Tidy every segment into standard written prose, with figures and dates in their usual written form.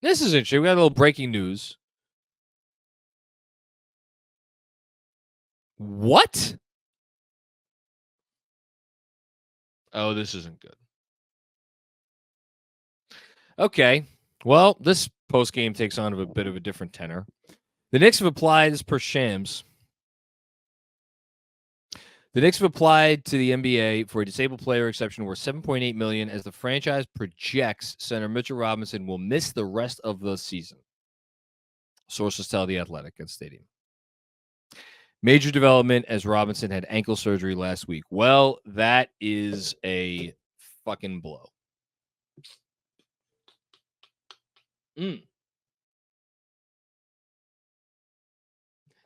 This is interesting. We got a little breaking news. What? Oh, this isn't good. Okay. Well, this post game takes on a bit of a different tenor. The Knicks have applied, as per Shams, the Knicks have applied to the NBA for a disabled player exception worth $7.8 million as the franchise projects center Mitchell Robinson will miss the rest of the season. Sources tell The Athletic at Stadium. Major development as Robinson had ankle surgery last week. Well, that is a fucking blow.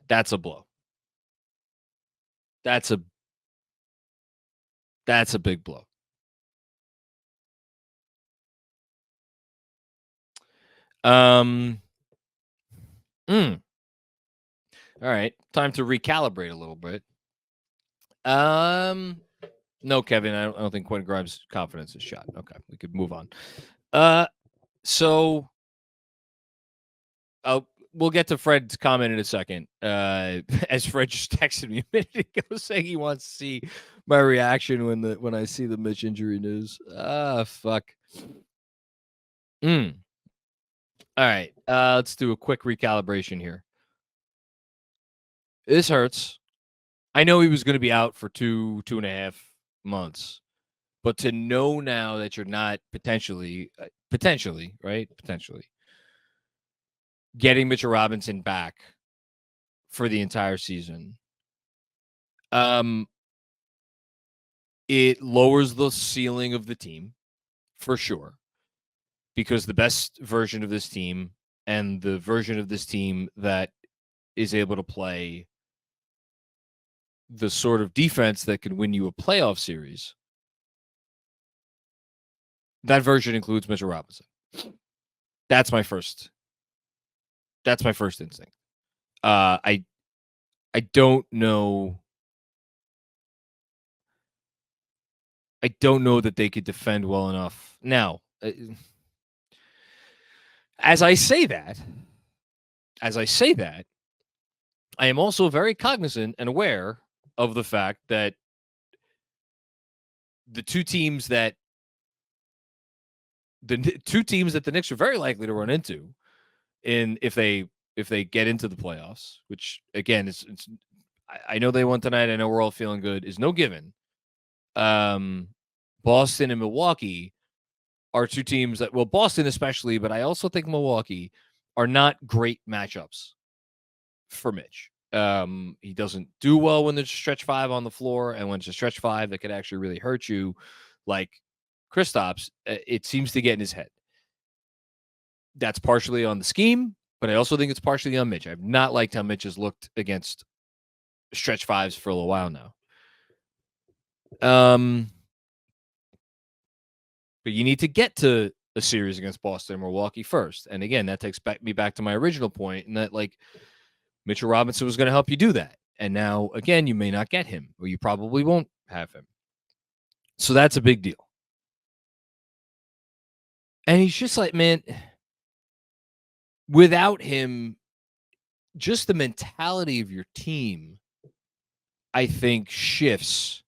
That's a blow. That's a big blow. All right, time to recalibrate a little bit. No, Kevin, I don't think Quentin Grimes' confidence is shot. Okay, we could move on. So we'll get to Fred's comment in a second. As Fred just texted me a minute ago saying he wants to see my reaction when I see the Mitch injury news. Fuck. All right, let's do a quick recalibration here. This hurts. I know he was going to be out for 2.5 months, but to know now that you're not potentially, right? Potentially getting Mitchell Robinson back for the entire season, it lowers the ceiling of the team for sure, because the best version of this team and the version of this team that is able to play the sort of defense that can win you a playoff series, that version includes Mitchell Robinson. That's my first instinct. I don't know. I don't know that they could defend well enough. Now, as I say that, I am also very cognizant and aware of the fact that the two teams that the Knicks are very likely to run into if they get into the playoffs, which again it's I know they won tonight. I know we're all feeling good. Is no given. Boston and Milwaukee are two teams that, well, Boston especially, but I also think Milwaukee are not great matchups for Mitch. He doesn't do well when there's a stretch five on the floor, and when it's a stretch five that could actually really hurt you, like Kristaps, it seems to get in his head. That's partially on the scheme, but I also think it's partially on Mitch. I've not liked how Mitch has looked against stretch fives for a little while now. But you need to get to a series against Boston and Milwaukee first. And again, that takes me back to my original point, and that like Mitchell Robinson was going to help you do that. And now, again, you may not get him, or you probably won't have him. So that's a big deal. And he's just like, man, without him, just the mentality of your team, I think, shifts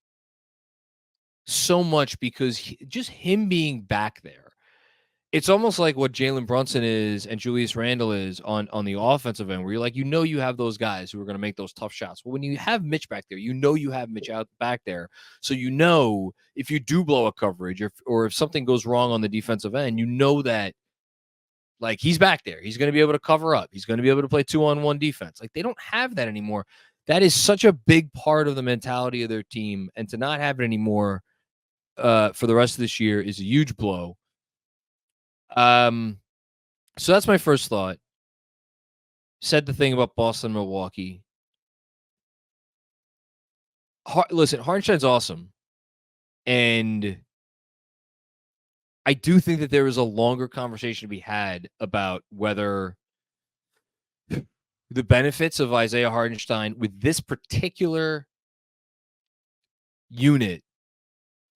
so much, because just him being back there, it's almost like what Jalen Brunson is and Julius Randle is on the offensive end, where you're like, you have those guys who are going to make those tough shots. Well, when you have Mitch back there, you have Mitch out back there. So if you do blow a coverage, or if something goes wrong on the defensive end, that like he's back there. He's going to be able to cover up. He's going to be able to play 2-on-1 defense. Like, they don't have that anymore. That is such a big part of the mentality of their team, and to not have it anymore for the rest of this year is a huge blow. So that's my first thought. Said the thing about Boston, Milwaukee. Listen, Hartenstein's awesome, and I do think that there is a longer conversation to be had about whether the benefits of Isaiah Hartenstein with this particular unit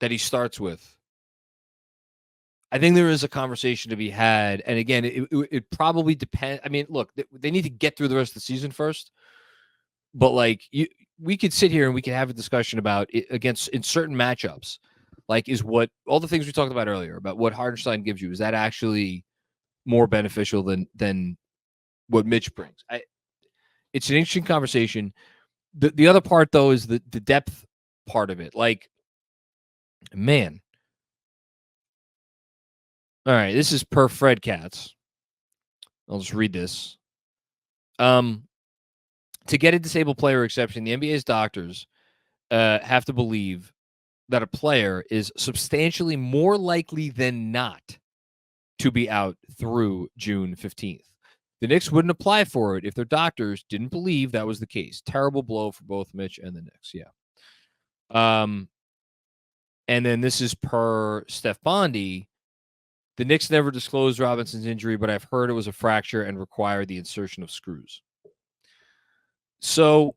that he starts with I think there is a conversation to be had. And again, it probably depends. I mean, look, they need to get through the rest of the season first. But like we could sit here and we could have a discussion about it against in certain matchups. Like, is what all the things we talked about earlier about what Hardenstein gives you, is that actually more beneficial than what Mitch brings? It's an interesting conversation. The other part though is the depth part of it. Like, man. All right, this is per Fred Katz. I'll just read this. To get a disabled player exception, the NBA's doctors have to believe that a player is substantially more likely than not to be out through June 15th. The Knicks wouldn't apply for it if their doctors didn't believe that was the case. Terrible blow for both Mitch and the Knicks. Yeah. And then this is per Steph Bondy. The Knicks never disclosed Robinson's injury, but I've heard it was a fracture and required the insertion of screws. So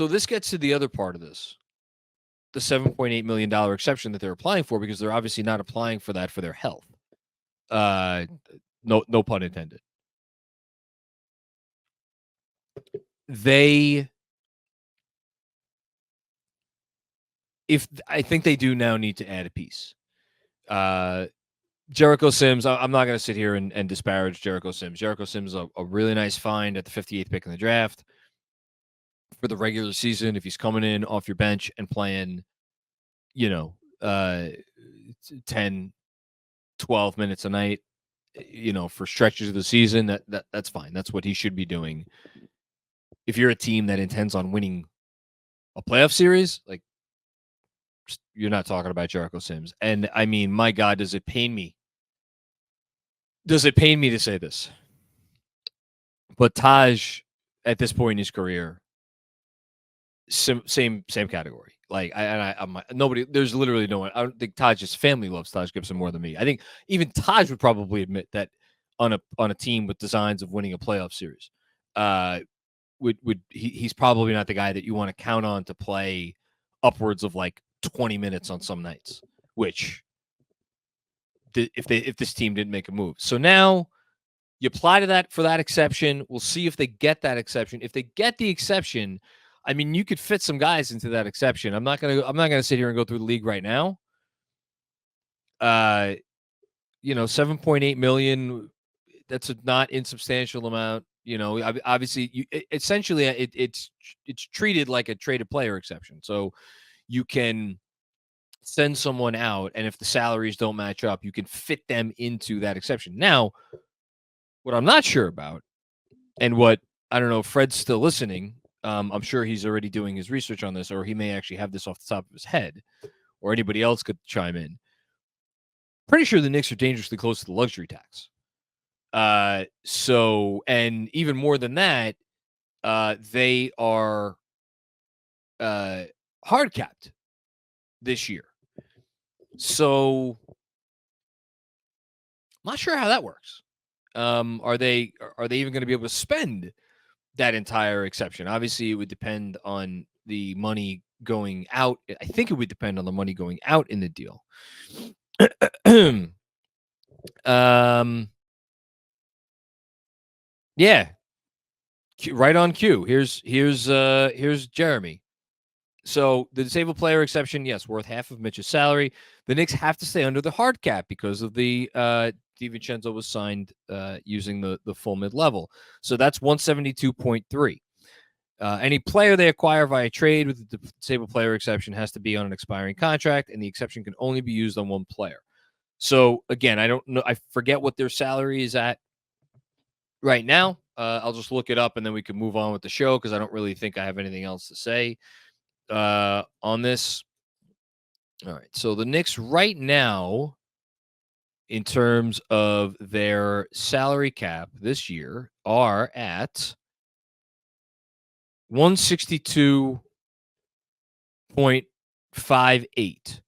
this gets to the other part of this, the $7.8 million exception that they're applying for, because they're obviously not applying for that for their health. No pun intended. I think they do now need to add a piece. Jericho Sims, I'm not going to sit here and disparage Jericho Sims. Jericho Sims is a really nice find at the 58th pick in the draft for the regular season. If he's coming in off your bench and playing, 10, 12 minutes a night, for stretches of the season, that's fine. That's what he should be doing. If you're a team that intends on winning a playoff series, like, you're not talking about Jericho Sims. And I mean, my God, does it pain me? Does it pain me to say this? But Taj, at this point in his career, same category. Like, I'm nobody. There's literally no one. I don't think Taj's family loves Taj Gibson more than me. I think even Taj would probably admit that on a team with designs of winning a playoff series, he's probably not the guy that you want to count on to play upwards of like 20 minutes on some nights, which if this team didn't make a move. So now you apply to that for that exception. We'll see if they get that exception. If they get the exception, I mean, you could fit some guys into that exception. I'm not gonna sit here and go through the league right now. 7.8 million. That's a not insubstantial amount. Obviously, essentially it's treated like a traded player exception. So you can send someone out, and if the salaries don't match up, you can fit them into that exception. Now, what I'm not sure about, and what I don't know, if Fred's still listening. I'm sure he's already doing his research on this, or he may actually have this off the top of his head, or anybody else could chime in. Pretty sure the Knicks are dangerously close to the luxury tax. So, and even more than that, they are hard capped this year. So, I'm not sure how that works. Are they even going to be able to spend that entire exception? Obviously, it would depend on the money going out. I think it would depend on the money going out in the deal. Yeah, right on cue. Here's Jeremy. So the disabled player exception, yes, worth half of Mitch's salary. The Knicks have to stay under the hard cap because of the DiVincenzo was signed using the full mid-level. So that's 172.3. Any player they acquire via trade with the disabled player exception has to be on an expiring contract, and the exception can only be used on one player. So again, I don't know. I forget what their salary is at right now. I'll just look it up, and then we can move on with the show because I don't really think I have anything else to say on this. All right. So the Knicks right now, in terms of their salary cap this year, are at 162.58.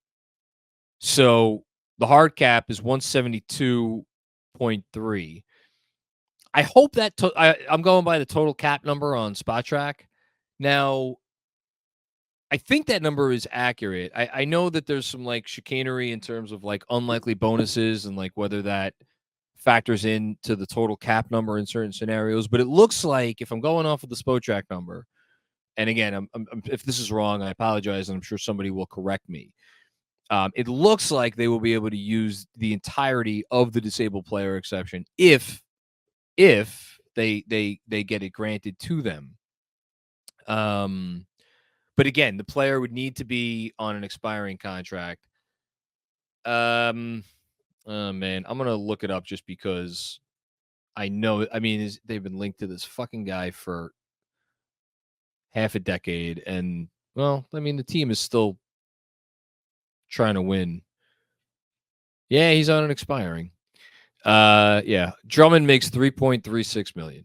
So the hard cap is 172.3. I hope that I'm going by the total cap number on Spot Track. Now, I think that number is accurate. I know that there's some like chicanery in terms of like unlikely bonuses and like whether that factors into the total cap number in certain scenarios. But it looks like if I'm going off of the Spotrac number, and again, if this is wrong, I apologize, and I'm sure somebody will correct me. It looks like they will be able to use the entirety of the disabled player exception if they get it granted to them. But again, the player would need to be on an expiring contract. Oh man, I'm gonna look it up just because I know. I mean, they've been linked to this fucking guy for half a decade, and well, I mean, the team is still trying to win. Yeah, he's on an expiring. Yeah, Drummond makes $3.36 million.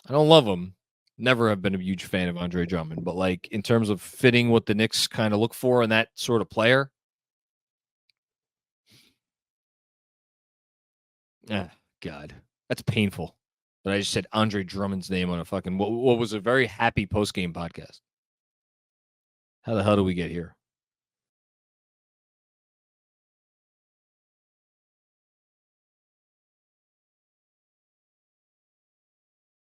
I don't love him. Never have been a huge fan of Andre Drummond, but like in terms of fitting what the Knicks kind of look for in that sort of player, God, that's painful. But I just said Andre Drummond's name on a fucking what was a very happy post game podcast. How the hell do we get here?